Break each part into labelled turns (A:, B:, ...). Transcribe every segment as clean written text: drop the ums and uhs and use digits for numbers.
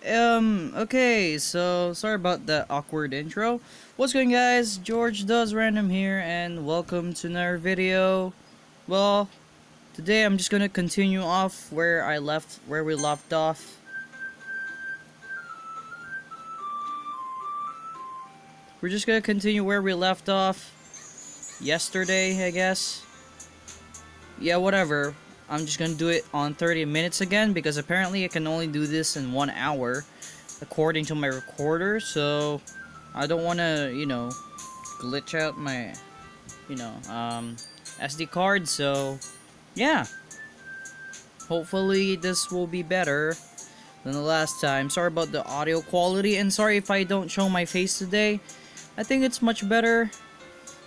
A: Okay, so sorry about the awkward intro. What's going, guys? George Does Random here, and welcome to another video. Well, today I'm just gonna continue off where we left off. We're just gonna continue where we left off yesterday, I guess. Yeah, whatever. I'm just gonna do it on 30 minutes again because apparently I can only do this in 1 hour according to my recorder, so I don't wanna, glitch out my, SD card, so yeah. Hopefully this will be better than the last time. Sorry about the audio quality, and sorry if I don't show my face today. I think it's much better.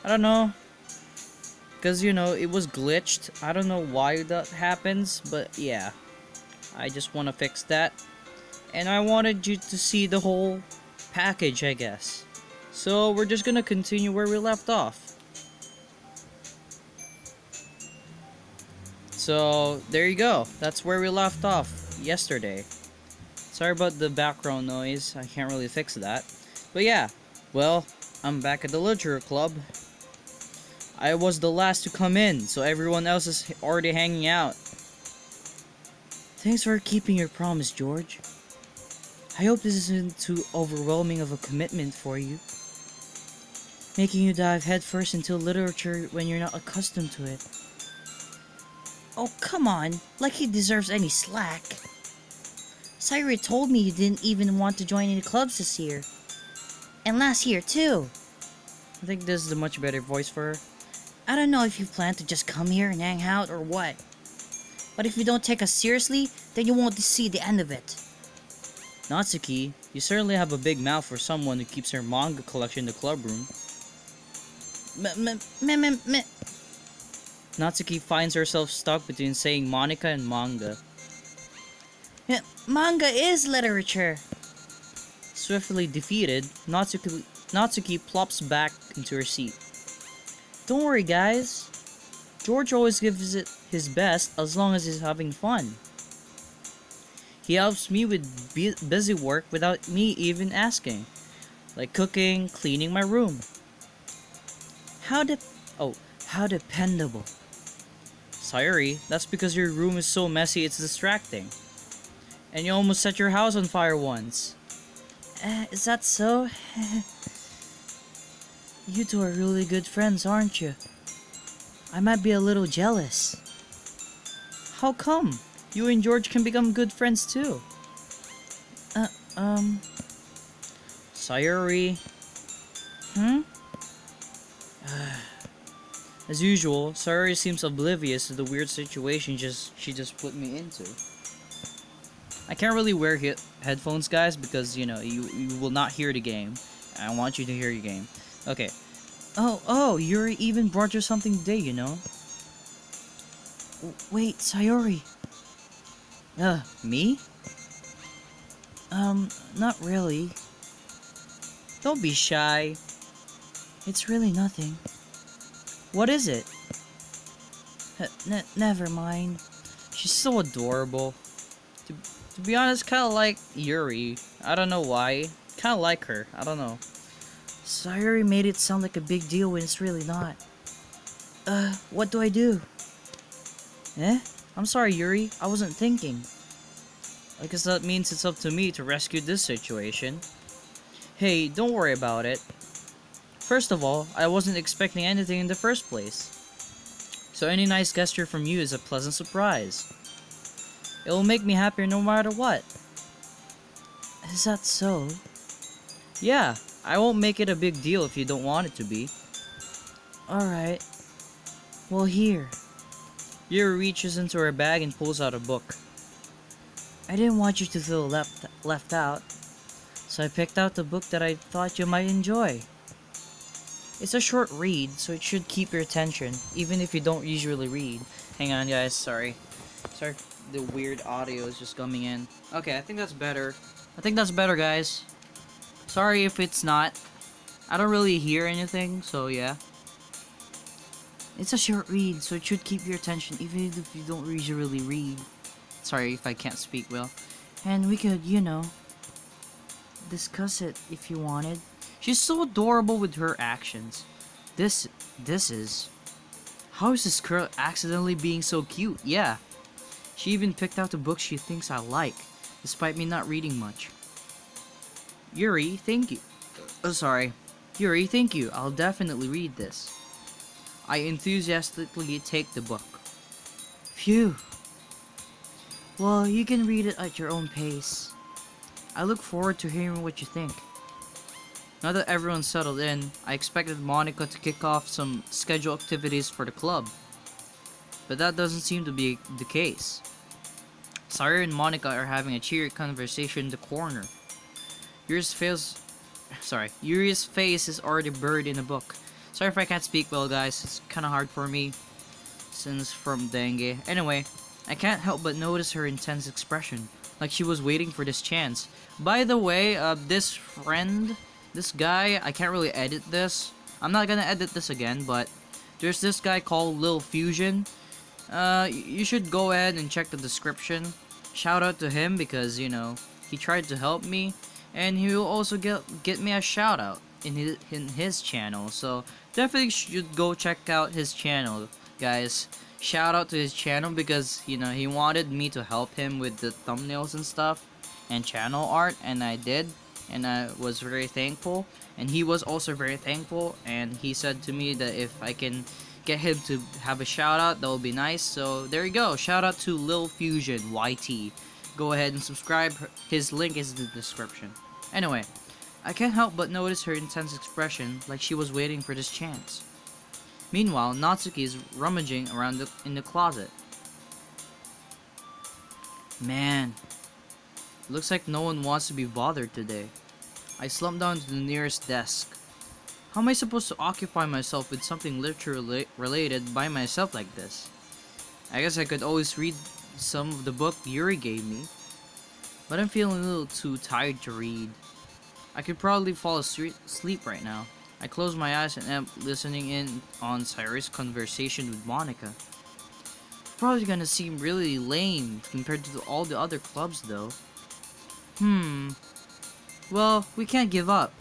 A: I don't know. Because, it was glitched. I don't know why that happens, but yeah. I just want to fix that. And I wanted you to see the whole package, I guess. So, we're just gonna continue where we left off. So, there you go. That's where we left off yesterday. Sorry about the background noise. I can't really fix that. But yeah, well, I'm back at the literature club. I was the last to come in, so everyone else is already hanging out. Thanks for keeping your promise, George. I hope this isn't too overwhelming of a commitment for you. Making you dive headfirst into literature when you're not accustomed to it. Oh, come on. Like he deserves any slack. Sayori told me you didn't even want to join any clubs this year. And last year, too. I think this is a much better voice for her. I don't know if you plan to just come here and hang out or what. But if you don't take us seriously, then you won't see the end of it. Natsuki, you certainly have a big mouth for someone who keeps her manga collection in the club room. Natsuki finds herself stuck between saying Monica and manga. Manga is literature. Swiftly defeated, Natsuki plops back into her seat. Don't worry, guys. George always gives it his best as long as he's having fun. He helps me with busy work without me even asking. Like cooking, cleaning my room. How dependable. Sayori, that's because your room is so messy it's distracting. And you almost set your house on fire once. Is that so? You two are really good friends, aren't you? I might be a little jealous. How come? You and George can become good friends too. Sayori. As usual, Sayori seems oblivious to the weird situation she just put me into. I can't really wear headphones, guys, because, you will not hear the game. I want you to hear your game. Okay. Oh, Yuri even brought you something today, Wait, Sayori. Me? Not really. Don't be shy. It's really nothing. What is it? Never mind. She's so adorable. To be honest, kinda like Yuri. I don't know why. Kinda like her. I don't know. Sayori made it sound like a big deal when it's really not. What do I do? I'm sorry, Yuri. I wasn't thinking. I guess that means it's up to me to rescue this situation. Hey, don't worry about it. First of all, I wasn't expecting anything in the first place. So any nice gesture from you is a pleasant surprise. It will make me happier no matter what. Is that so? Yeah. I won't make it a big deal if you don't want it to be. Alright. Well, here. Yuri reaches into her bag and pulls out a book. I didn't want you to feel left out, so I picked out the book that I thought you might enjoy. It's a short read, so it should keep your attention, even if you don't usually read. Hang on, guys, sorry. Sorry, the weird audio is just coming in. Okay, I think that's better. Guys. Sorry if it's not. I don't really hear anything, so yeah. It's a short read, so it should keep your attention even if you don't usually read. Sorry if I can't speak well. And we could, discuss it if you wanted. She's so adorable with her actions. This is... How is this girl accidentally being so cute? Yeah. She even picked out the book she thinks I like, despite me not reading much. Yuri, thank you. Sorry. Yuri, thank you. I'll definitely read this. I enthusiastically take the book. Phew. Well, you can read it at your own pace. I look forward to hearing what you think. Now that everyone's settled in, I expected Monica to kick off some scheduled activities for the club. But that doesn't seem to be the case. Sayori and Monica are having a cheery conversation in the corner. Yuri's face is already buried in a book. Sorry if I can't speak well, guys. It's kinda hard for me since from dengue. Anyway, I can't help but notice her intense expression, like she was waiting for this chance. By the way, this guy, I can't really edit this. I'm not gonna edit this again, but there's this guy called Lil Fusion. You should go ahead and check the description. Shout out to him because, you know, he tried to help me, and he will also get me a shout out in his channel. So definitely should go check out his channel, guys. Shout out to his channel because, you know, he wanted me to help him with the thumbnails and stuff and channel art, and I did, and I was very thankful, and he was also very thankful, and he said to me that if I can get him to have a shout out, that would be nice. So there you go, shout out to Lil Fusion YT. Go ahead and subscribe, his link is in the description. Anyway, I can't help but notice her intense expression, like she was waiting for this chance. Meanwhile, Natsuki is rummaging around in the closet. Man, looks like no one wants to be bothered today. I slump down to the nearest desk. How am I supposed to occupy myself with something literature related by myself like this? I guess I could always read some of the book Yuri gave me, but I'm feeling a little too tired to read. I could probably fall asleep right now. I close my eyes and am listening in on Sayori's conversation with Monica. Probably gonna seem really lame compared to all the other clubs though. Well, we can't give up.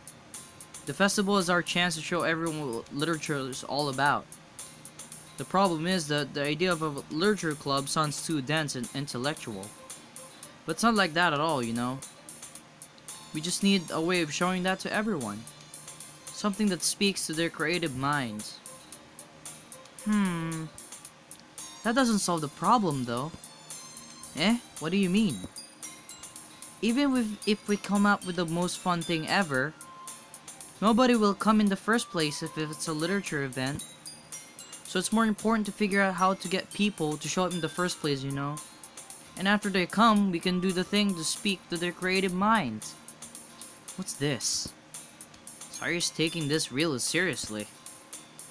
A: The festival is our chance to show everyone what literature is all about. The problem is that the idea of a literature club sounds too dense and intellectual. But it's not like that at all, you know. We just need a way of showing that to everyone. Something that speaks to their creative minds. That doesn't solve the problem though. What do you mean? Even if we come up with the most fun thing ever, nobody will come in the first place if it's a literature event. So it's more important to figure out how to get people to show up in the first place, you know. And after they come, we can do the thing to speak to their creative minds. What's this? Sayori's taking this really seriously.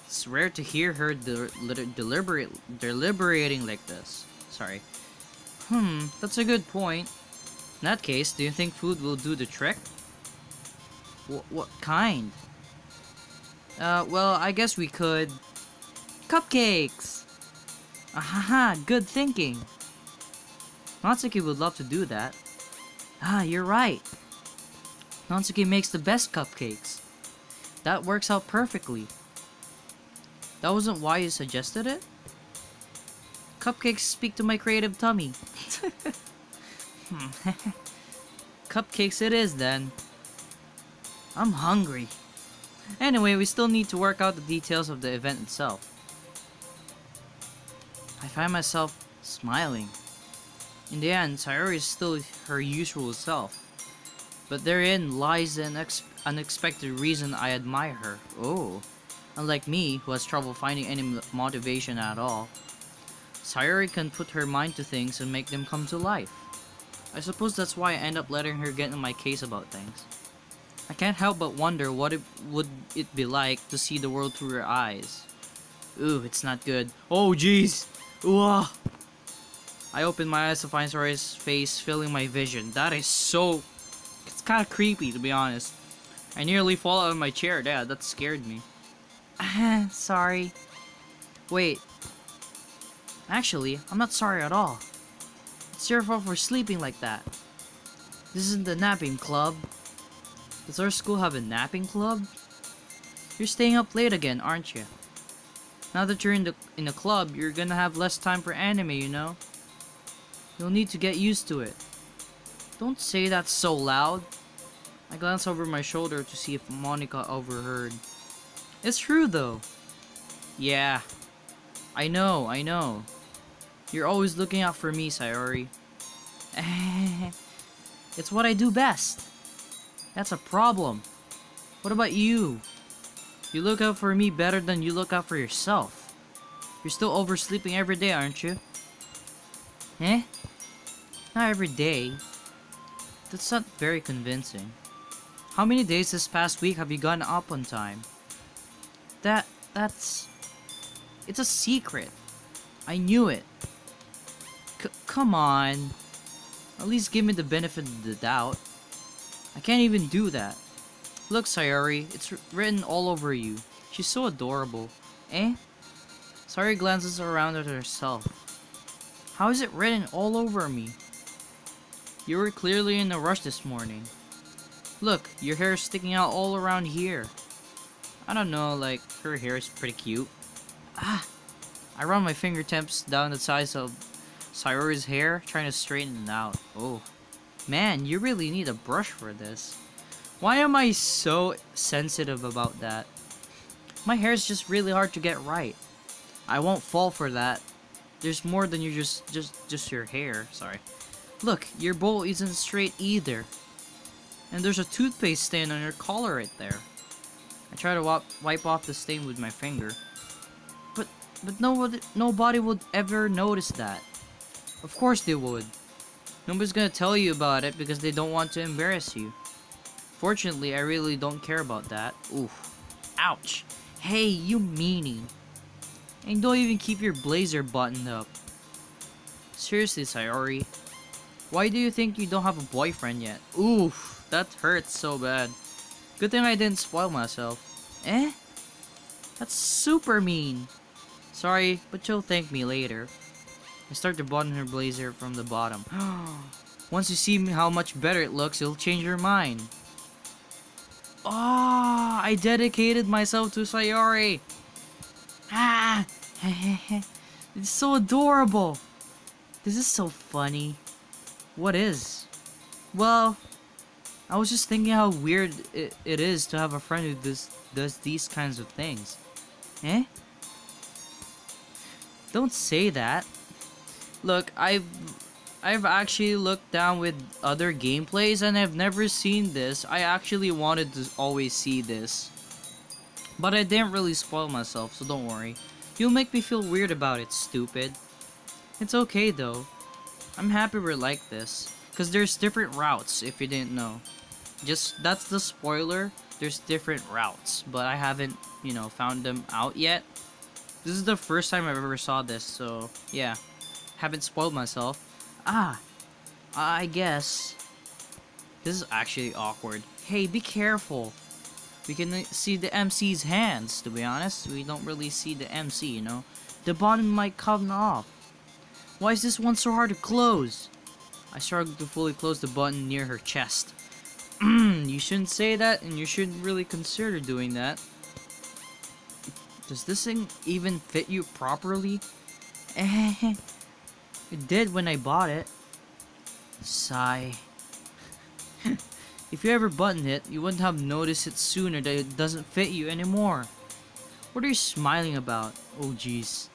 A: It's rare to hear her deliberating like this. Sorry. That's a good point. In that case, do you think food will do the trick? What kind? Well, I guess we could... Cupcakes! Ahaha, good thinking. Natsuki would love to do that. Ah, you're right. Natsuki makes the best cupcakes. That works out perfectly. That wasn't why you suggested it? Cupcakes speak to my creative tummy. Cupcakes it is then. I'm hungry. Anyway, we still need to work out the details of the event itself. I find myself smiling. In the end, Sayori is still her usual self. But therein lies an unexpected reason I admire her. Oh. Unlike me, who has trouble finding any motivation at all, Sayori can put her mind to things and make them come to life. I suppose that's why I end up letting her get in my case about things. I can't help but wonder what it would be like to see the world through her eyes. Ooh, it's not good. Oh, jeez! Ooh! I open my eyes to find Sayori's face filling my vision. That is so... It's kind of creepy, to be honest. I nearly fall out of my chair. Yeah, that scared me. Sorry. Wait. Actually, I'm not sorry at all. It's your fault for sleeping like that. This isn't the napping club. Does our school have a napping club? You're staying up late again, aren't you? Now that you're in the club, you're gonna have less time for anime, you know? You'll need to get used to it. Don't say that so loud. I glance over my shoulder to see if Monica overheard. It's true though. Yeah. I know. You're always looking out for me, Sayori. It's what I do best. That's a problem. What about you? You look out for me better than you look out for yourself. You're still oversleeping every day, aren't you? Eh? Not every day. That's not very convincing. How many days this past week have you gotten up on time? That's... It's a secret. I knew it. Come on. At least give me the benefit of the doubt. I can't even do that. Look, Sayori, it's written all over you. She's so adorable. Eh? Sayori glances around at herself. How is it written all over me? You were clearly in a rush this morning. Look, your hair is sticking out all around here. I don't know, like, her hair is pretty cute. Ah! I run my fingertips down the sides of Sayori's hair, trying to straighten it out. Oh. Man, you really need a brush for this. Why am I so sensitive about that? My hair is just really hard to get right. I won't fall for that. There's more than you just your hair. Sorry. Look, your bowl isn't straight either. And there's a toothpaste stain on your collar right there. I try to wipe off the stain with my finger. But nobody would ever notice that. Of course they would. Nobody's gonna tell you about it because they don't want to embarrass you. Fortunately, I really don't care about that. Oof. Ouch. Hey, you meanie. And don't even keep your blazer buttoned up. Seriously, Sayori. Why do you think you don't have a boyfriend yet? Oof. That hurts so bad. Good thing I didn't spoil myself. Eh? That's super mean. Sorry, but you'll thank me later. I start to button her blazer from the bottom. Once you see how much better it looks, you'll change your mind. Oh, I dedicated myself to Sayori. Ah, it's so adorable. This is so funny. What is? Well, I was just thinking how weird it is to have a friend who does these kinds of things. Eh? Don't say that. Look, I've actually looked down with other gameplays and I've never seen this. I actually wanted to always see this. But I didn't really spoil myself, so don't worry. You'll make me feel weird about it, stupid. It's okay though. I'm happy we're like this. Cause there's different routes, if you didn't know. That's the spoiler. There's different routes, but I haven't, you know, found them out yet. This is the first time I've ever saw this, so yeah. Haven't spoiled myself. Ah, I guess. This is actually awkward. Hey, be careful. We can see the MC's hands, to be honest. We don't really see the MC, you know. The button might come off. Why is this one so hard to close? I struggle to fully close the button near her chest. You shouldn't say that, and you shouldn't really consider doing that. Does this thing even fit you properly? It did when I bought it. Sigh. If you ever buttoned it, you wouldn't have noticed it sooner that it doesn't fit you anymore. What are you smiling about? Oh jeez.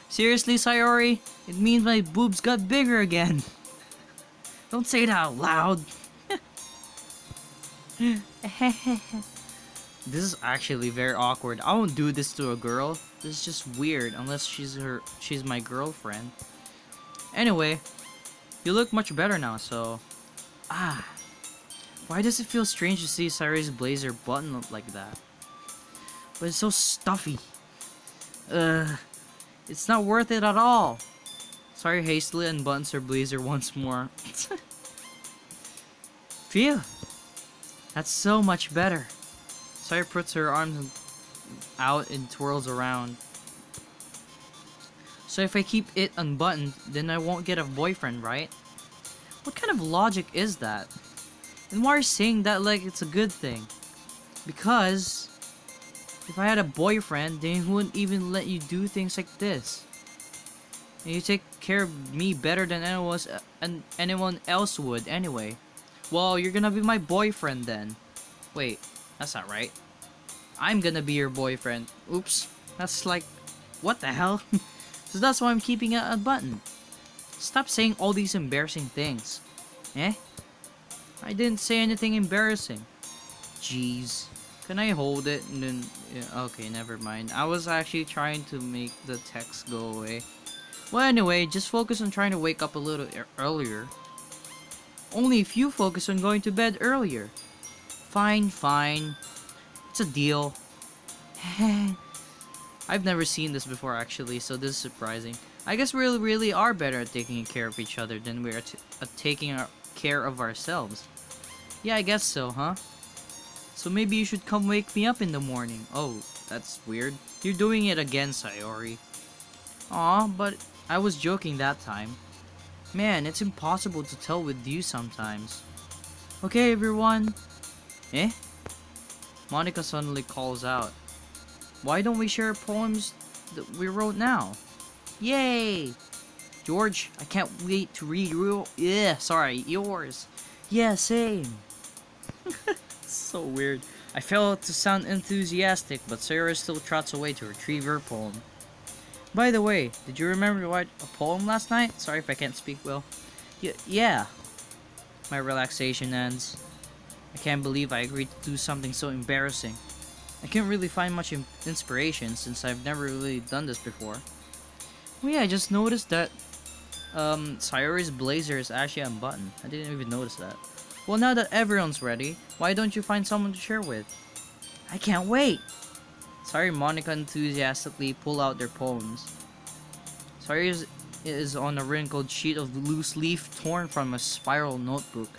A: Seriously, Sayori? It means my boobs got bigger again. Don't say it out loud. This is actually very awkward. I won't do this to a girl. This is just weird unless she's my girlfriend. Anyway, you look much better now, so... Ah. Why does it feel strange to see Sayori's blazer buttoned up like that? But it's so stuffy. It's not worth it at all. Sayori hastily unbuttons her blazer once more. Phew. That's so much better. Sayori puts her arms out and twirls around. So if I keep it unbuttoned, then I won't get a boyfriend, right? What kind of logic is that? And why are you saying that like it's a good thing? Because if I had a boyfriend, then he wouldn't even let you do things like this. And you take care of me better than anyone else would anyway. Well, you're gonna be my boyfriend then. Wait, that's not right. I'm gonna be your boyfriend. Oops. That's like... What the hell? So that's why I'm keeping it unbuttoned. Stop saying all these embarrassing things. Eh? I didn't say anything embarrassing. Jeez. Can I hold it and then... Yeah, okay, never mind. I was actually trying to make the text go away. Well, anyway, just focus on trying to wake up a little earlier. Only if you focus on going to bed earlier. Fine, fine. It's a deal. I've never seen this before actually, so this is surprising. I guess we really are better at taking care of each other than we are at taking care of ourselves. Yeah, I guess so, huh? So maybe you should come wake me up in the morning. Oh, that's weird. You're doing it again, Sayori. Aw, but I was joking that time. Man, it's impossible to tell with you sometimes. Okay, everyone. Eh? Monica suddenly calls out. Why don't we share poems that we wrote now? Yay! George, I can't wait to read yours. Yeah, same. So weird. I failed to sound enthusiastic, but Sarah still trots away to retrieve her poem. By the way, did you remember to write a poem last night? Sorry if I can't speak well. Yeah. My relaxation ends. I can't believe I agreed to do something so embarrassing. I can't really find much inspiration since I've never really done this before. Oh yeah, I just noticed that Sayori's blazer is actually unbuttoned. I didn't even notice that. Well, now that everyone's ready, why don't you find someone to share with? I can't wait! Sayori and Monica enthusiastically pull out their poems. Sayori is on a wrinkled sheet of loose leaf torn from a spiral notebook.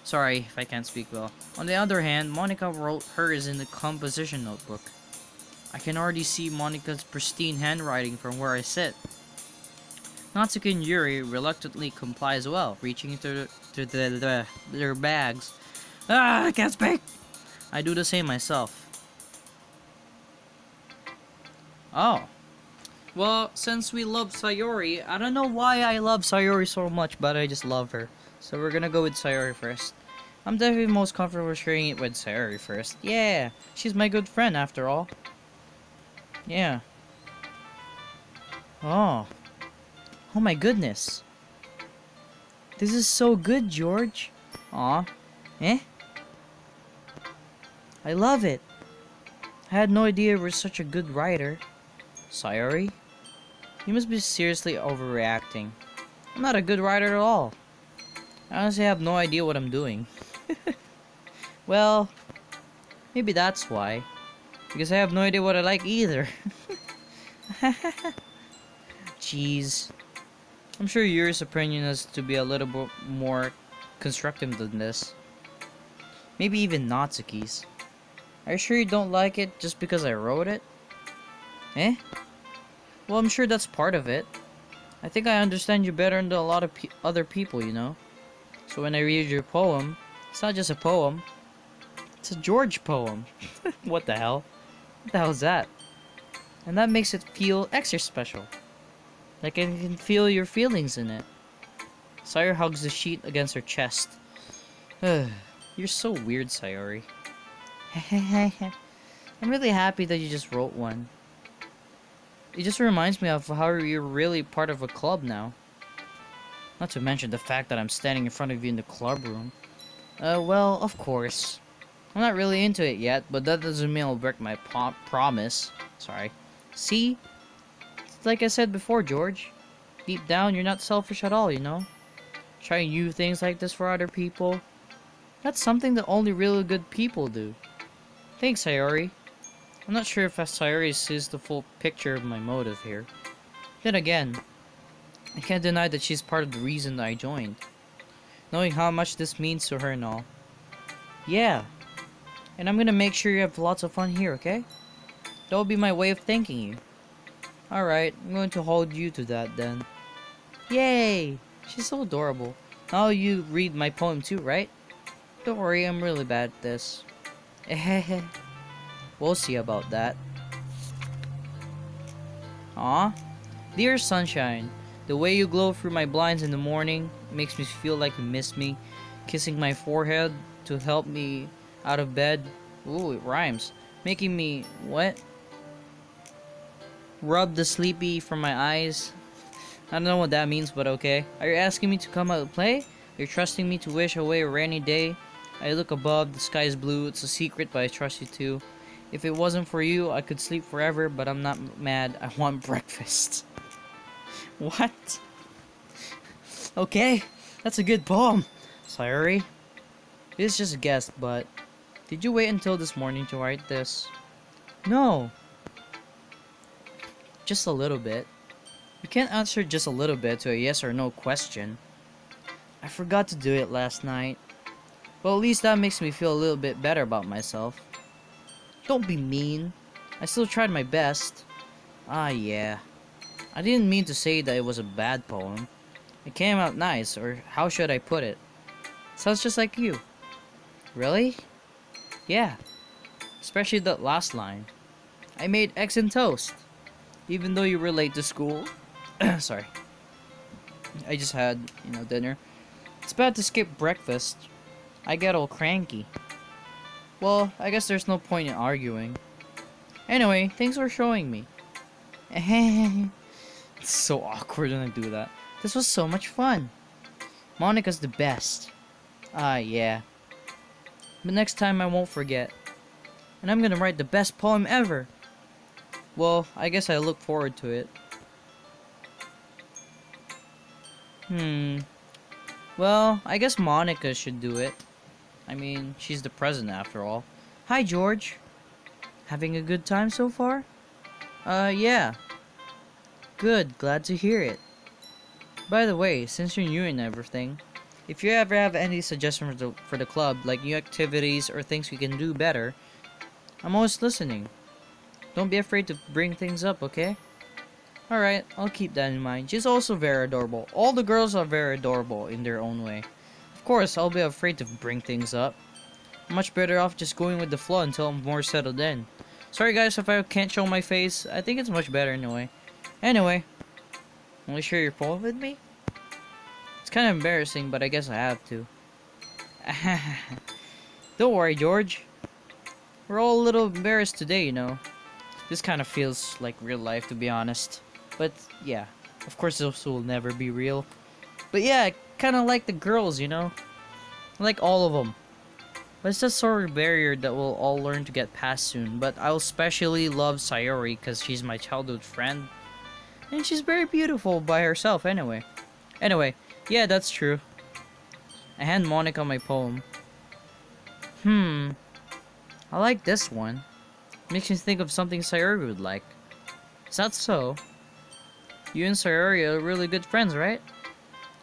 A: Sorry if I can't speak well. On the other hand, Monica wrote hers in the composition notebook. I can already see Monica's pristine handwriting from where I sit. Natsuki and Yuri reluctantly comply as well, reaching into their bags. Ah, I can't speak! I do the same myself. Oh. Well, since we love Sayori, I don't know why I love Sayori so much, but I just love her. So we're gonna go with Sayori first. I'm definitely most comfortable sharing it with Sayori first. Yeah, she's my good friend after all. Yeah. Oh. Oh my goodness. This is so good, George. Aw. Eh? I love it. I had no idea you were such a good writer. Sayori? You must be seriously overreacting. I'm not a good writer at all. I honestly have no idea what I'm doing. Well, maybe that's why. Because I have no idea what I like either. Jeez. I'm sure Yuri's opinion is to be a little bit more constructive than this. Maybe even Natsuki's. Are you sure you don't like it just because I wrote it? Eh? Well, I'm sure that's part of it. I think I understand you better than a lot of other people, you know? So when I read your poem, it's not just a poem. It's a George poem. What the hell? What the hell is that? And that makes it feel extra special. Like I can feel your feelings in it. Sayori hugs the sheet against her chest. You're so weird, Sayori. I'm really happy that you just wrote one. It just reminds me of how you're really part of a club now. Not to mention the fact that I'm standing in front of you in the club room. Well, of course. I'm not really into it yet, but that doesn't mean I'll break my promise. Sorry. See? Like I said before, George. Deep down, you're not selfish at all, you know? Trying new things like this for other people. That's something that only really good people do. Thanks, Sayori. I'm not sure if Sayori sees the full picture of my motive here. Then again, I can't deny that she's part of the reason that I joined. Knowing how much this means to her and all. Yeah. And I'm gonna make sure you have lots of fun here, okay? That will be my way of thanking you. Alright, I'm going to hold you to that then. Yay! She's so adorable. Now you read my poem too, right? Don't worry, I'm really bad at this. We'll see about that. Aw. Dear sunshine, the way you glow through my blinds in the morning makes me feel like you miss me. Kissing my forehead to help me out of bed. Ooh, it rhymes. Making me, what? Rub the sleepy from my eyes. I don't know what that means, but okay. Are you asking me to come out and play? You're trusting me to wish away a rainy day? I look above, the sky is blue. It's a secret, but I trust you too. If it wasn't for you, I could sleep forever, but I'm not mad. I want breakfast. What? Okay, that's a good poem. Sayori. It's just a guess, but did you wait until this morning to write this? No. Just a little bit. You can't answer just a little bit to a yes or no question. I forgot to do it last night. Well, at least that makes me feel a little bit better about myself. Don't be mean. I still tried my best. Ah, yeah. I didn't mean to say that it was a bad poem. It came out nice, or how should I put it? Sounds just like you. Really? Yeah. Especially that last line. I made eggs and toast. Even though you were late to school. Sorry. I just had, dinner. It's bad to skip breakfast. I get all cranky. Well, I guess there's no point in arguing. Anyway, thanks for showing me. It's so awkward when I do that. This was so much fun. Monica's the best. Ah, yeah. But next time I won't forget. And I'm gonna write the best poem ever. Well, I guess I look forward to it. Well, I guess Monica should do it. I mean, she's the president after all. Hi, George. Having a good time so far? Yeah. Good, glad to hear it. By the way, since you're new and everything, if you ever have any suggestions for the club, like new activities or things we can do better, I'm always listening. Don't be afraid to bring things up, okay? Alright, I'll keep that in mind. She's also very adorable. All the girls are very adorable in their own way. Of course, I'll be afraid to bring things up. I'm much better off just going with the flow until I'm more settled in. Sorry guys if I can't show my face. I think it's much better anyway. Anyway, will you share your poem with me? It's kind of embarrassing, but I guess I have to. Don't worry, George. We're all a little embarrassed today, This kind of feels like real life, to be honest. But, yeah. Of course, this will never be real. But yeah, I kind of like the girls, I like all of them. But it's that sort of barrier that we'll all learn to get past soon. But I'll especially love Sayori because she's my childhood friend. And she's very beautiful by herself anyway. Anyway, yeah, that's true. I hand Monica my poem. I like this one. Makes me think of something Sayori would like. Is that so? You and Sayori are really good friends, right?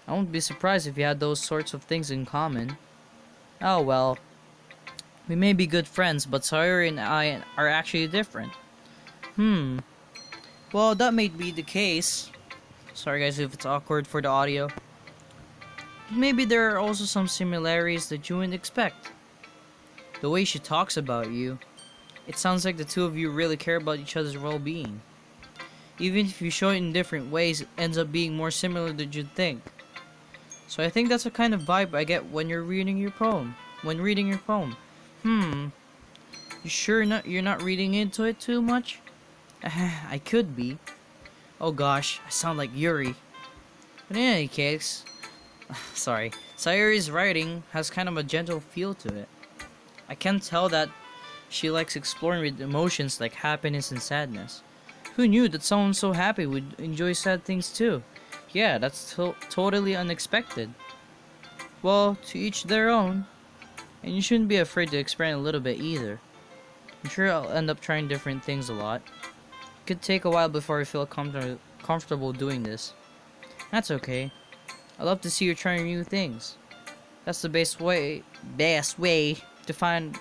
A: I won't be surprised if you had those sorts of things in common. Oh well. We may be good friends, but Sayori and I are actually different. Well, that may be the case. Sorry guys if it's awkward for the audio. Maybe there are also some similarities that you wouldn't expect. The way she talks about you. It sounds like the two of you really care about each other's well-being. Even if you show it in different ways, it ends up being more similar than you'd think. So I think that's the kind of vibe I get when you're reading your poem. You sure you're not reading into it too much? I could be. Oh gosh, I sound like Yuri. But in any case, sorry, Sayori's writing has kind of a gentle feel to it. I can tell that she likes exploring with emotions like happiness and sadness. Who knew that someone so happy would enjoy sad things too? Yeah, that's totally unexpected. Well, to each their own. And you shouldn't be afraid to experiment a little bit either. I'm sure I'll end up trying different things a lot. It could take a while before I feel comfortable doing this. That's okay. I love to see you trying new things. That's the best way to find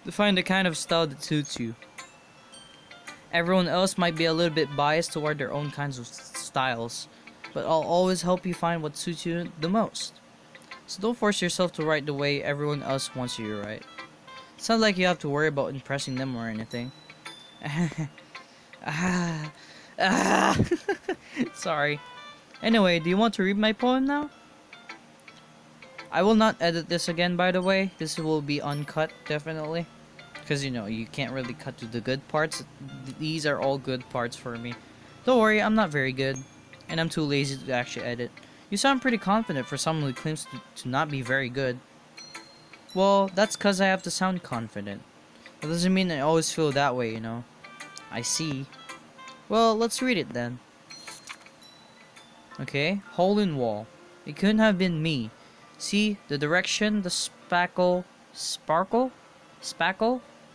A: the kind of style that suits you. Everyone else might be a little bit biased toward their own kinds of styles, but I'll always help you find what suits you the most. So don't force yourself to write the way everyone else wants you to write. It's not like you have to worry about impressing them or anything. Ah, ah. Sorry. Anyway, do you want to read my poem now? I will not edit this again, by the way. This will be uncut, definitely. Because, you know, you can't really cut to the good parts. These are all good parts for me. Don't worry, I'm not very good. And I'm too lazy to actually edit. You sound pretty confident for someone who claims to not be very good. Well, that's because I have to sound confident. That doesn't mean I always feel that way, you know. I see. Well, let's read it then. Okay, hole in wall. It couldn't have been me. See, the direction, the spackle, spackle?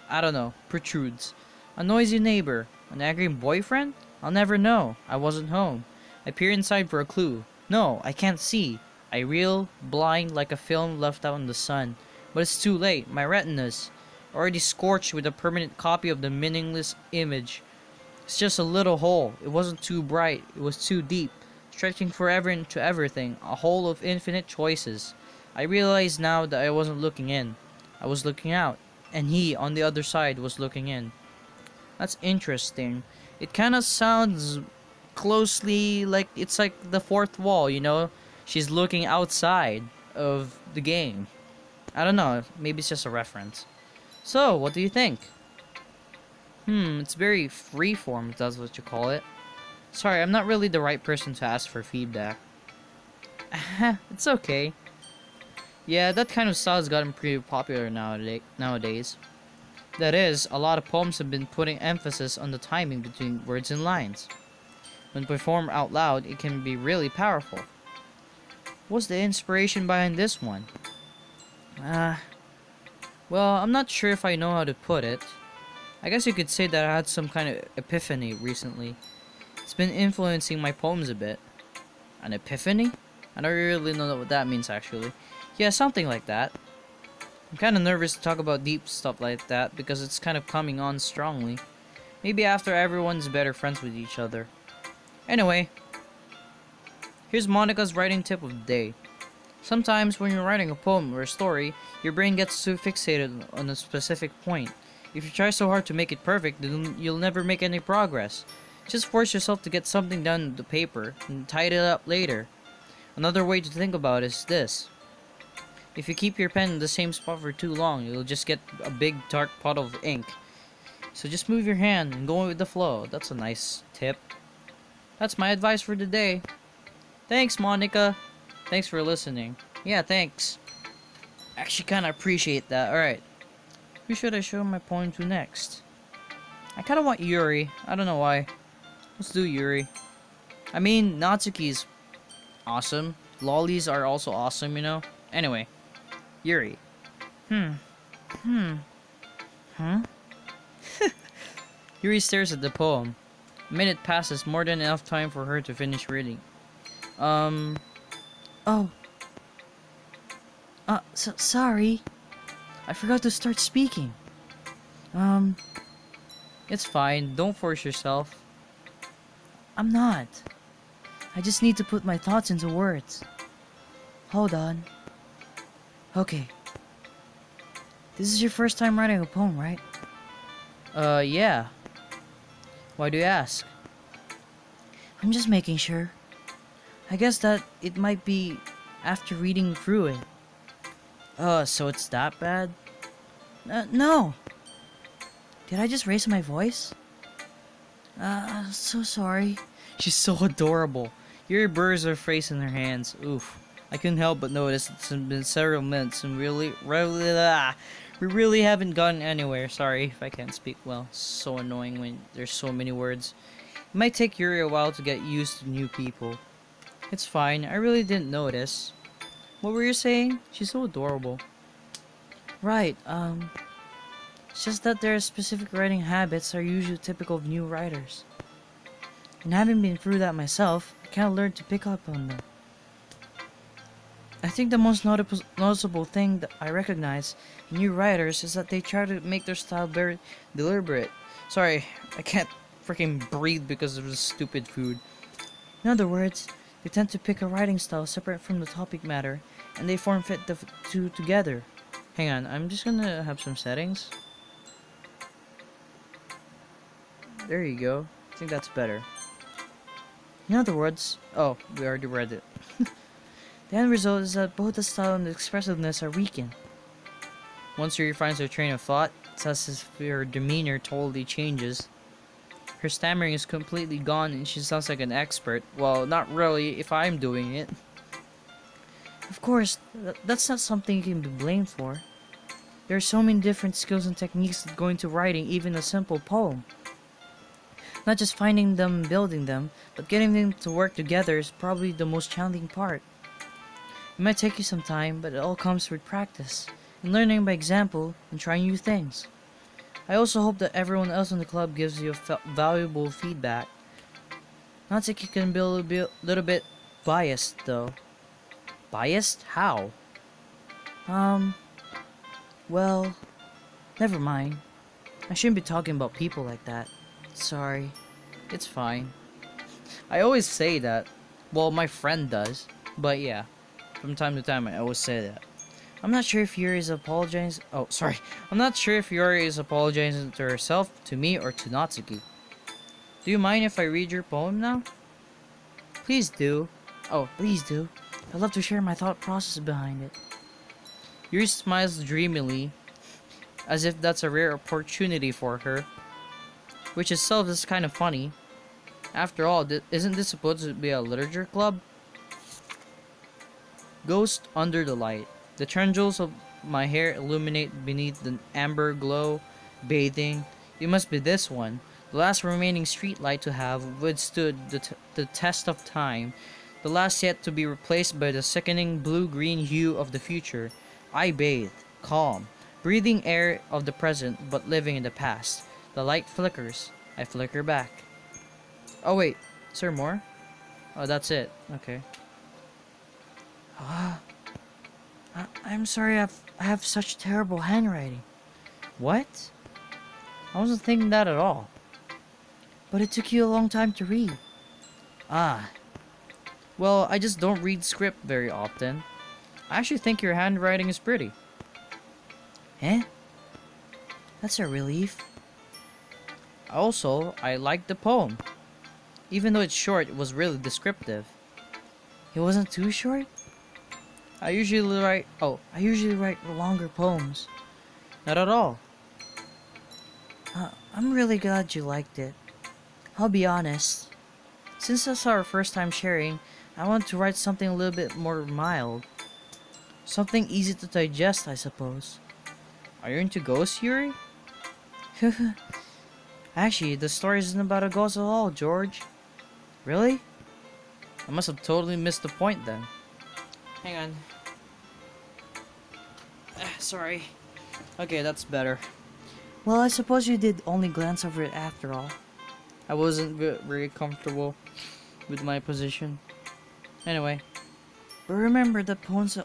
A: I don't know, protrudes. A noisy neighbor, an angry boyfriend? I'll never know. I wasn't home. I peer inside for a clue. No, I can't see. I reel, blind like a film left out in the sun. But it's too late. My retinas, already scorched with a permanent copy of the meaningless image. It's just a little hole. It wasn't too bright. It was too deep. Stretching forever into everything, a hole of infinite choices. I realized now that I wasn't looking in. I was looking out, and he, on the other side, was looking in. That's interesting. It kind of sounds closely like it's like the fourth wall, you know? She's looking outside of the game. I don't know, maybe it's just a reference. So, what do you think? It's very freeform, if that's what you call it. Sorry, I'm not really the right person to ask for feedback. It's okay. Yeah, that kind of style has gotten pretty popular nowadays. That is, a lot of poems have been putting emphasis on the timing between words and lines. When performed out loud, it can be really powerful. What's the inspiration behind this one? Well, I'm not sure if I know how to put it. I guess you could say that I had some kind of epiphany recently. It's been influencing my poems a bit. An epiphany? I don't really know what that means actually. Yeah, something like that. I'm kind of nervous to talk about deep stuff like that because it's kind of coming on strongly. Maybe after everyone's better friends with each other. Anyway, here's Monica's writing tip of the day. Sometimes when you're writing a poem or a story, your brain gets too fixated on a specific point. If you try so hard to make it perfect, then you'll never make any progress. Just force yourself to get something done on the paper and tidy it up later. Another way to think about it is this. If you keep your pen in the same spot for too long, you'll just get a big dark puddle of ink. So just move your hand and go with the flow. That's a nice tip. That's my advice for today. Thanks, Monica. Thanks for listening. Yeah, thanks. Actually kinda appreciate that. Alright. Who should I show my poem to next? I kinda want Yuri. I don't know why. Let's do Yuri. I mean, Natsuki's awesome. Lollies are also awesome, you know? Anyway. Yuri. Yuri stares at the poem. A minute passes, more than enough time for her to finish reading. Sorry. I forgot to start speaking. It's fine. Don't force yourself. I'm not. I just need to put my thoughts into words. Hold on. Okay. This is your first time writing a poem, right? Yeah. Why do you ask? I'm just making sure. I guess that it might be after reading through it. So it's that bad? No. Did I just raise my voice? So sorry. She's so adorable. Yuri burrs her face in her hands. Oof. I couldn't help but notice it's been several minutes and we really haven't gotten anywhere. Sorry if I can't speak well. So annoying when there's so many words. It might take Yuri a while to get used to new people. It's fine. I really didn't notice. What were you saying? She's so adorable. Right, it's just that their specific writing habits are usually typical of new writers. And having been through that myself, I kind of learned to pick up on them. I think the most noticeable thing that I recognize in new writers is that they try to make their style very deliberate. Sorry, I can't freaking breathe because of this stupid food. In other words, They tend to pick a writing style separate from the topic matter, and they form fit the two together. Hang on, I'm just gonna have some settings. There you go. I think that's better. In other words, oh, we already read it. The end result is that both the style and the expressiveness are weakened. Once she refines her train of thought, it's as if her demeanor totally changes. Her stammering is completely gone and she sounds like an expert. Well, not really if I'm doing it. Of course, that's not something you can be blamed for. There are so many different skills and techniques that go into writing even a simple poem. Not just finding them and building them, but getting them to work together is probably the most challenging part. It might take you some time, but it all comes with practice, and learning by example, and trying new things. I also hope that everyone else in the club gives you valuable feedback. Natsuki can be a little bit biased, though. Biased? How? Well, never mind. I shouldn't be talking about people like that. Sorry. It's fine. I always say that. Well, my friend does. But yeah, from time to time I always say that. I'm not sure if Yuri is apologizing. Oh, sorry. I'm not sure if Yuri is apologizing to herself, to me, or to Natsuki. Do you mind if I read your poem now? Please do. Oh, please do. I'd love to share my thought process behind it. Yuri smiles dreamily, as if that's a rare opportunity for her, which itself is kind of funny. After all, isn't this supposed to be a literature club? Ghost under the light. The tendrils of my hair illuminate beneath the amber glow, bathing. It must be this one, the last remaining street light to have withstood the test of time, the last yet to be replaced by the sickening blue-green hue of the future. I bathe, calm, breathing air of the present but living in the past. The light flickers. I flicker back. Oh wait, is there more? Oh, that's it. Okay. I'm sorry I have such terrible handwriting. What? I wasn't thinking that at all. But it took you a long time to read. Ah. Well, I just don't read script very often. I actually think your handwriting is pretty. Eh? That's a relief. Also, I liked the poem. Even though it's short, it was really descriptive. It wasn't too short? I usually write longer poems. Not at all. I'm really glad you liked it. I'll be honest. Since that's our first time sharing, I want to write something a little bit more mild. Something easy to digest, I suppose. Are you into ghosts, Yuri? Actually, the story isn't about a ghost at all, George. Really? I must have totally missed the point then. Hang on. Sorry. Okay, that's better. Well, I suppose you did only glance over it after all. I wasn't very comfortable with my position. Anyway. But remember that poems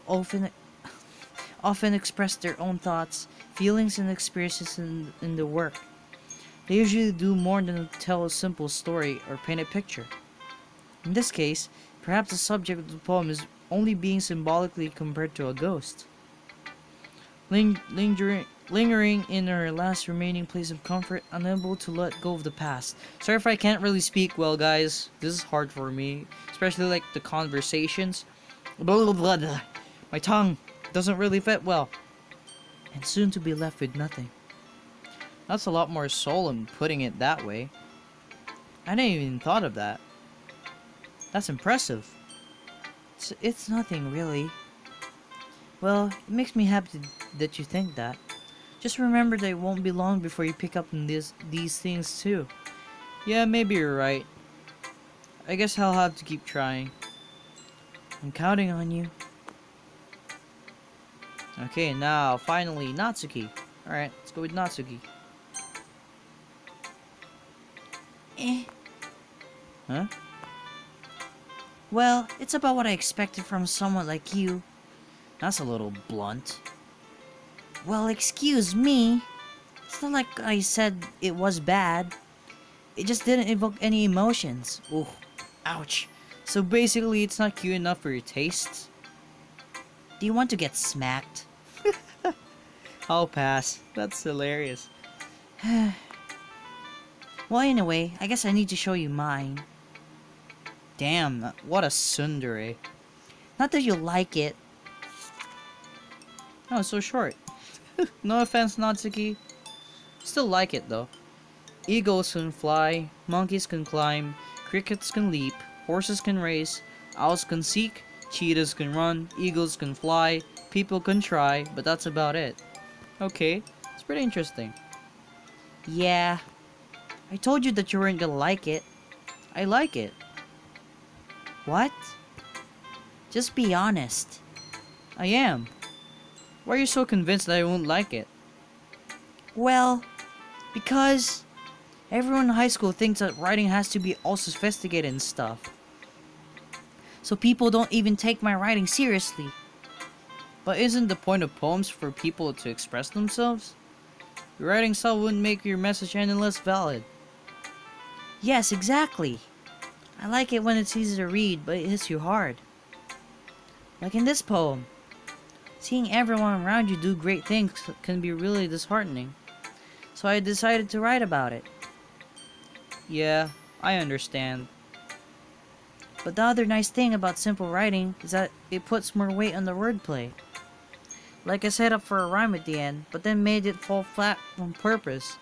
A: often express their own thoughts, feelings, and experiences in the work. They usually do more than tell a simple story or paint a picture. In this case, perhaps the subject of the poem is only being symbolically compared to a ghost. Lingering in her last remaining place of comfort, unable to let go of the past. Sorry if I can't really speak well, guys. This is hard for me, especially like the conversations. Blah, blah, blah, blah. My tongue doesn't really fit well. And soon to be left with nothing. That's a lot more solemn putting it that way. I didn't even thought of that. That's impressive. It's nothing, really. Well, it makes me happy that you think that. Just remember that it won't be long before you pick up on these things too. Yeah, maybe you're right. I guess I'll have to keep trying. I'm counting on you. Okay, now, finally, Natsuki. Alright, let's go with Natsuki. Huh? Well, it's about what I expected from someone like you. That's a little blunt. Well, excuse me. It's not like I said it was bad. It just didn't evoke any emotions. Ooh, ouch. So basically, it's not cute enough for your tastes? Do you want to get smacked? I'll pass. That's hilarious. Well, anyway, I guess I need to show you mine. Damn, what a tsundere. Not that you like it. Oh, it's so short. No offense, Natsuki. Still like it, though. Eagles can fly, monkeys can climb, crickets can leap, horses can race, owls can seek, cheetahs can run, eagles can fly, people can try, but that's about it. Okay, it's pretty interesting. Yeah, I told you that you weren't gonna like it. I like it. What? Just be honest. I am. Why are you so convinced that I won't like it? Well, because everyone in high school thinks that writing has to be all sophisticated and stuff. So people don't even take my writing seriously. But isn't the point of poems for people to express themselves? Your writing style wouldn't make your message any less valid. Yes, exactly. I like it when it's easy to read, but it hits you hard. Like in this poem. Seeing everyone around you do great things can be really disheartening. So I decided to write about it. Yeah, I understand. But the other nice thing about simple writing is that it puts more weight on the wordplay. Like I set up for a rhyme at the end, but then made it fall flat on purpose.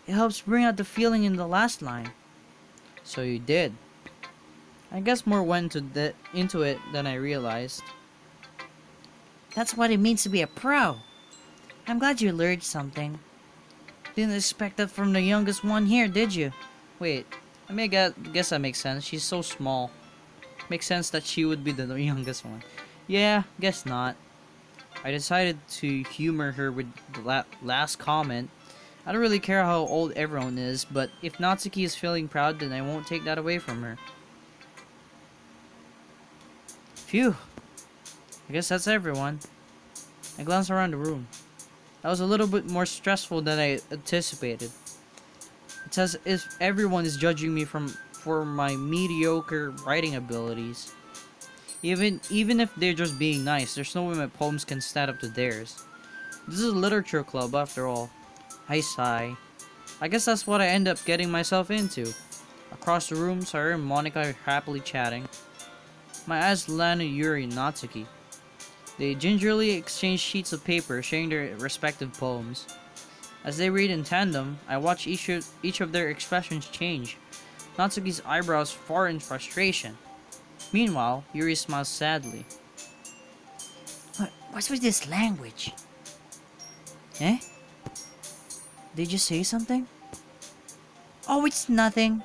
A: It helps bring out the feeling in the last line. So you did. I guess more went into it than I realized. That's what it means to be a pro. I'm glad you learned something. Didn't expect that from the youngest one here, did you? Wait, guess that makes sense. She's so small. Makes sense that she would be the youngest one. Yeah, guess not. I decided to humor her with the last comment. I don't really care how old everyone is, but if Natsuki is feeling proud, then I won't take that away from her. Phew. I guess that's everyone. I glanced around the room. That was a little bit more stressful than I anticipated. It's as if everyone is judging me for my mediocre writing abilities. Even if they're just being nice, there's no way my poems can stand up to theirs. This is a literature club after all. I sigh. I guess that's what I end up getting myself into. Across the room, Sayori and Monica are happily chatting. My eyes land on Yuri and Natsuki. They gingerly exchange sheets of paper, sharing their respective poems. As they read in tandem, I watch each of their expressions change. Natsuki's eyebrows furrow in frustration. Meanwhile, Yuri smiles sadly. What's with this language? Eh? Did you say something? Oh, it's nothing.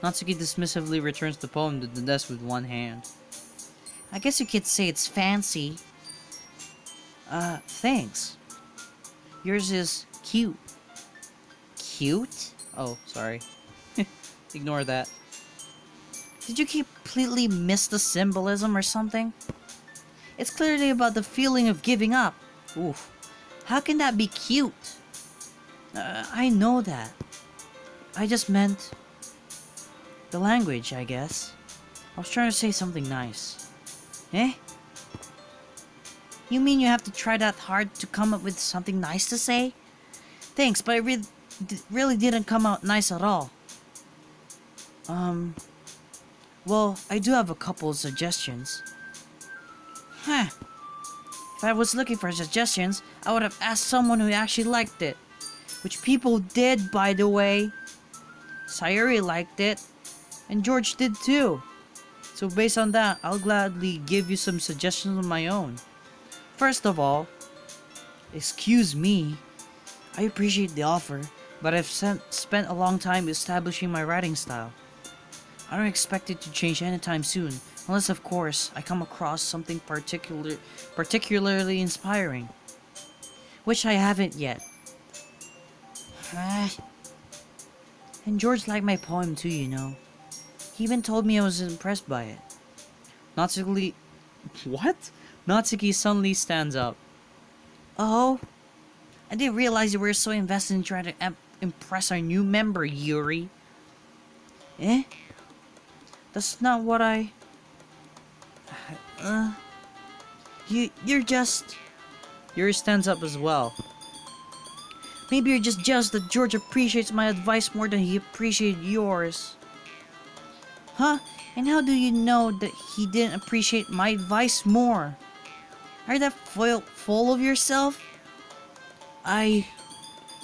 A: Natsuki dismissively returns the poem to the desk with one hand. I guess you could say it's fancy. Thanks. Yours is cute. Cute? Oh, sorry. Ignore that. Did you completely miss the symbolism or something? It's clearly about the feeling of giving up. Oof. How can that be cute? I know that. I just meant the language, I guess. I was trying to say something nice. Eh? You mean you have to try that hard to come up with something nice to say? Thanks, but it really didn't come out nice at all. Well, I do have a couple of suggestions. Huh. If I was looking for suggestions, I would have asked someone who actually liked it. Which people did, by the way. Sayori liked it. And George did too. So based on that, I'll gladly give you some suggestions of my own. First of all, excuse me. I appreciate the offer, but I've spent a long time establishing my writing style. I don't expect it to change anytime soon, unless of course I come across something particularly inspiring. Which I haven't yet. And George liked my poem too, you know. He even told me I was impressed by it. Natsuki... What? Natsuki suddenly stands up. Oh? I didn't realize you were so invested in trying to impress our new member, Yuri. Eh? That's not what I... You're just... Yuri stands up as well. Maybe you're just jealous that George appreciates my advice more than he appreciated yours. Huh? And how do you know that he didn't appreciate my advice more? Are you that full of yourself?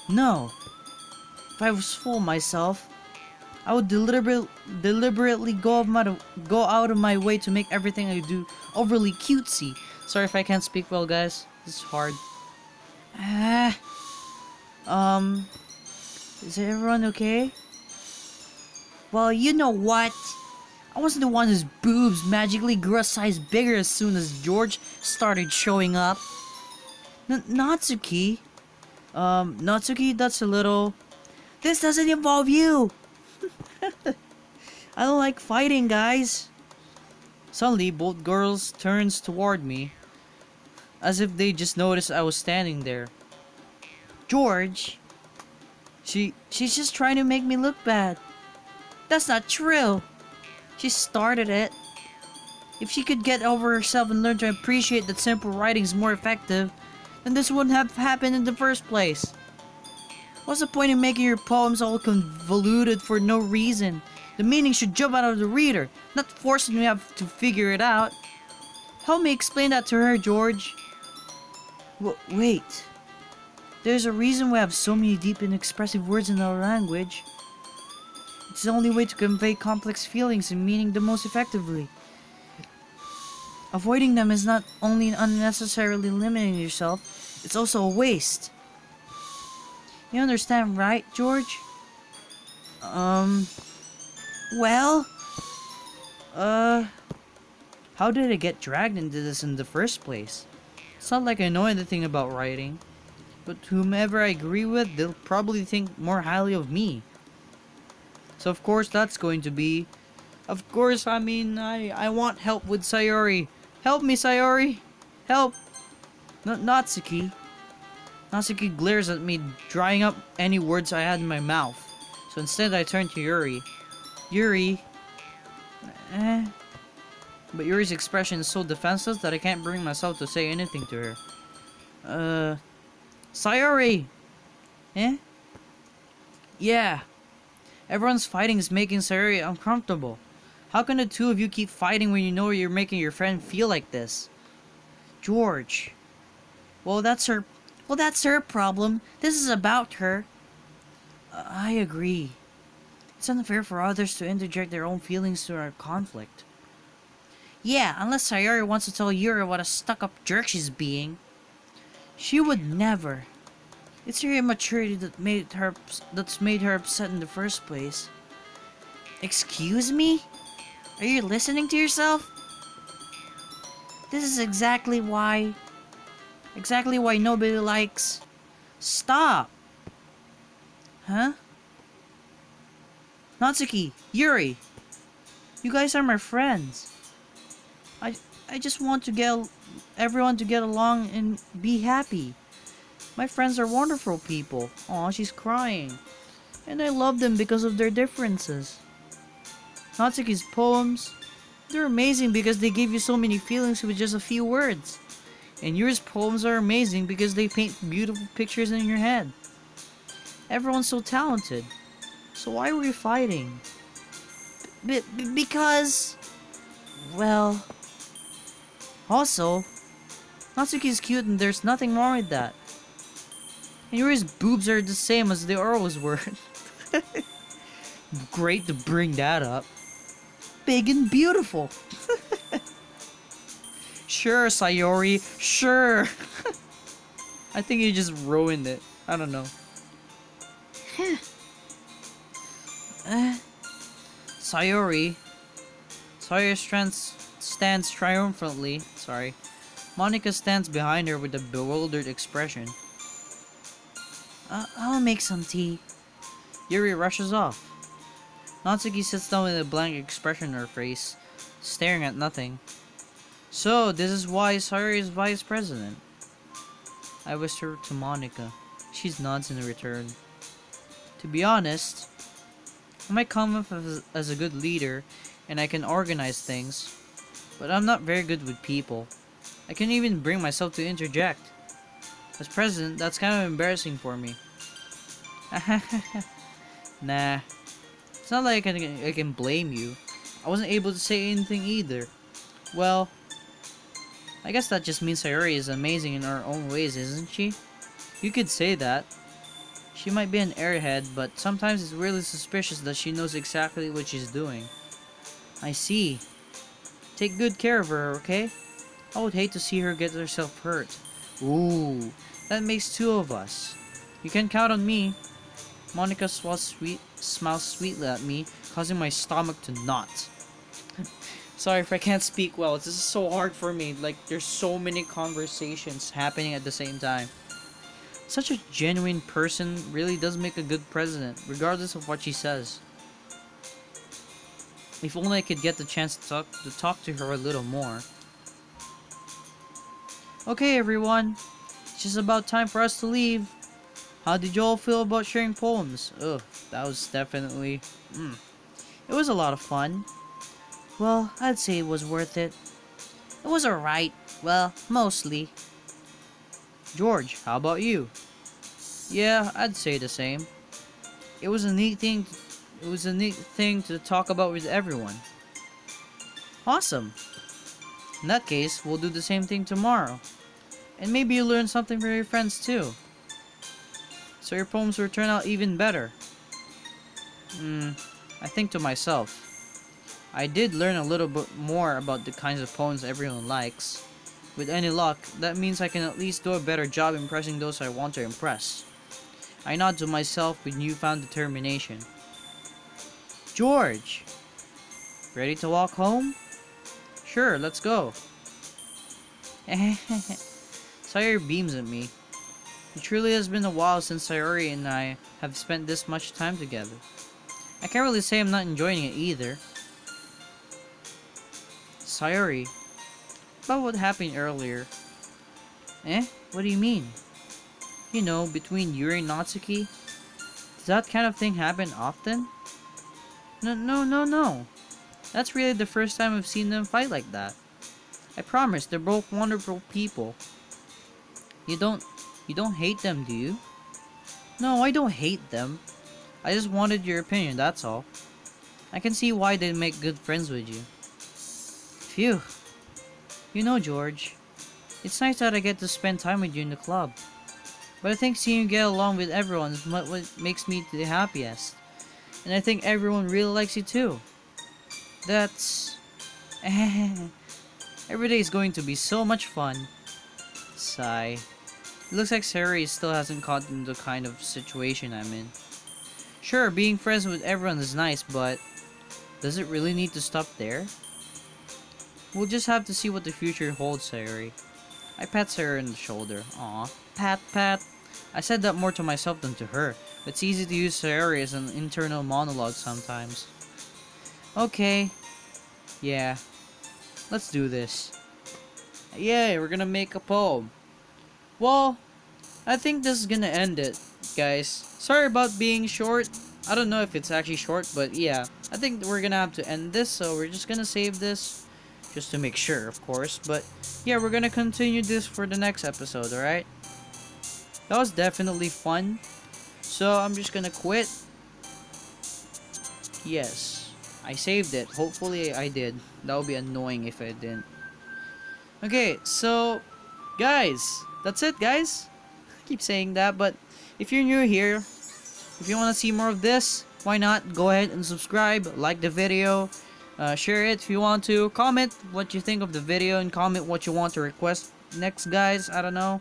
A: No. If I was full of myself, I would deliberately go out of my way to make everything I do overly cutesy. Sorry if I can't speak well, guys. This is hard. Is everyone okay? Well, you know what? I wasn't the one whose boobs magically grew a size bigger as soon as George started showing up. Natsuki? Natsuki, that's a little... This doesn't involve you! I don't like fighting, guys. Suddenly, both girls turns toward me, as if they just noticed I was standing there. George? She's just trying to make me look bad. That's not true. She started it. If she could get over herself and learn to appreciate that simple writing is more effective, then this wouldn't have happened in the first place. What's the point in making your poems all convoluted for no reason? The meaning should jump out of the reader, not forcing me to have to figure it out. Help me explain that to her, George. Wait. There's a reason we have so many deep and expressive words in our language. It's the only way to convey complex feelings and meaning the most effectively. Avoiding them is not only unnecessarily limiting yourself, it's also a waste. You understand, right, George? Well? How did I get dragged into this in the first place? It's not like I know anything about writing, but whomever I agree with, they'll probably think more highly of me. So of course that's going to be... Of course, I mean, I want help with Sayori. Help me, Sayori! Help! Natsuki. Natsuki glares at me, drying up any words I had in my mouth. So instead I turn to Yuri. Yuri... But Yuri's expression is so defenseless that I can't bring myself to say anything to her. Sayori! Yeah. Everyone's fighting is making Sayori uncomfortable. How can the two of you keep fighting when you know you're making your friend feel like this? George. Well, that's her problem. This is about her. I agree. It's unfair for others to interject their own feelings to our conflict. Yeah, unless Sayori wants to tell Yuri what a stuck-up jerk she's being. She would never. It's her immaturity that's made her upset in the first place. Excuse me? Are you listening to yourself? This is exactly why nobody likes... Stop! Huh? Natsuki, Yuri, you guys are my friends. I just want to get everyone to get along and be happy. My friends are wonderful people. Aw, she's crying. And I love them because of their differences. Natsuki's poems, they're amazing because they give you so many feelings with just a few words. And Yuri's poems are amazing because they paint beautiful pictures in your head. Everyone's so talented. So why were we fighting? Because... Well... Also, Natsuki's cute and there's nothing wrong with that. And Yuri's boobs are the same as they always were. Great to bring that up. Big and beautiful. Sure, Sayori, sure. I think you just ruined it. I don't know. Sayori stands triumphantly. Sorry. Monica stands behind her with a bewildered expression. I'll make some tea. Yuri rushes off. Natsuki sits down with a blank expression on her face, staring at nothing. So, this is why Sayori is vice president. I whisper to Monica. She nods in return. To be honest, I might come off as a good leader and I can organize things, but I'm not very good with people. I can't even bring myself to interject. As president, that's kind of embarrassing for me. Nah, it's not like I can blame you. I wasn't able to say anything either. Well, I guess that just means Sayori is amazing in her own ways, isn't she? You could say that. She might be an airhead, but sometimes it's really suspicious that she knows exactly what she's doing. I see. Take good care of her, okay? I would hate to see her get herself hurt. Ooh, that makes two of us. You can count on me. Monica smiles sweetly at me, causing my stomach to knot. Sorry if I can't speak well. This is so hard for me. Like, there's so many conversations happening at the same time. Such a genuine person really does make a good president, regardless of what she says. If only I could get the chance to talk to her a little more. Okay, everyone. It's just about time for us to leave. How did you all feel about sharing poems? Ugh, that was definitely... It was a lot of fun. Well, I'd say it was worth it. It was alright. Well, mostly. George, how about you? Yeah, I'd say the same. It was a neat thing to talk about with everyone. Awesome. In that case, we'll do the same thing tomorrow. And maybe you'll learn something from your friends too. So your poems will turn out even better. I think to myself. I did learn a little bit more about the kinds of poems everyone likes. With any luck, that means I can at least do a better job impressing those I want to impress. I nod to myself with newfound determination. George! Ready to walk home? Sure, let's go. Sayori beams at me. It truly has been a while since Sayori and I have spent this much time together. I can't really say I'm not enjoying it either. Sayori, about what happened earlier. What do you mean? You know, between Yuri and Natsuki? Does that kind of thing happen often? No. That's really the first time I've seen them fight like that. I promise, they're both wonderful people. You don't hate them, do you? No, I don't hate them. I just wanted your opinion, that's all. I can see why they'd make good friends with you. Phew. You know, George, it's nice that I get to spend time with you in the club. But I think seeing you get along with everyone is what makes me the happiest. And I think everyone really likes you too. That's... Every day is going to be so much fun. Sigh. It looks like Sayori still hasn't caught in the kind of situation I'm in. Sure, being friends with everyone is nice, but... does it really need to stop there? We'll just have to see what the future holds, Sayori. I pat Sayori on the shoulder. Aw, pat. I said that more to myself than to her. But it's easy to use Sayori as an internal monologue sometimes. Okay. Yeah. Let's do this. Yay, we're gonna make a poem. Well, I think this is gonna end it, guys. Sorry about being short. I don't know if it's actually short, but yeah. I think we're gonna have to end this, so we're just gonna save this. Just to make sure, of course. But yeah, we're gonna continue this for the next episode, alright? That was definitely fun. So I'm just gonna quit. Yes. I saved it. Hopefully I did. That would be annoying if I didn't. Okay, so guys, that's it, guys. I keep saying that, but if you're new here, if you want to see more of this, why not go ahead and subscribe, like the video, share it if you want to, comment what you think of the video, and comment what you want to request next, guys. I don't know.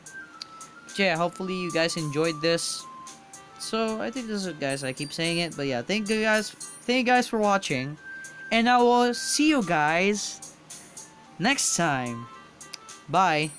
A: But yeah, hopefully you guys enjoyed this. So I think this is it, guys. I keep saying it, but yeah, thank you guys for watching, and I will see you guys next time. Bye.